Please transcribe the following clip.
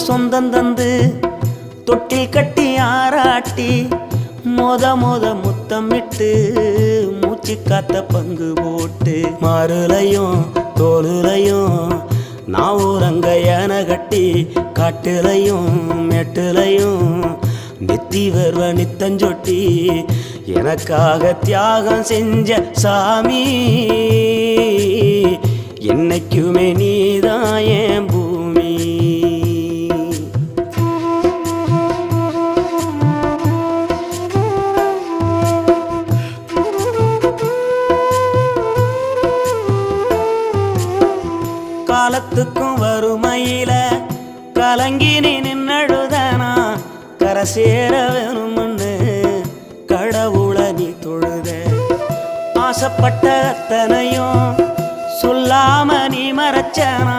சொந்தம் தந்து தொட்டில் கட்டி ஆராட்டி மொத முத்தமிட்டு மூச்சு காத்த பங்கு போட்டு மாறுலையும் தோலுலையும் நான் ஊரங்க யானை கட்டி காட்டுலையும் மேட்டுலையும் நெத்தி வருவ நித்தஞ்சொட்டி எனக்காக தியாகம் செஞ்ச சாமி என்னைக்குமே நீதான் என் பூமி. காலத்துக்கும் வறுமையில கலங்கி நீ நின்னழுதனா கரை சேர வேணும்னு கடவுளை நீ தொழுத ஆசைப்பட்ட அத்தனையும் சொல்லாம நீ மறைச்சனா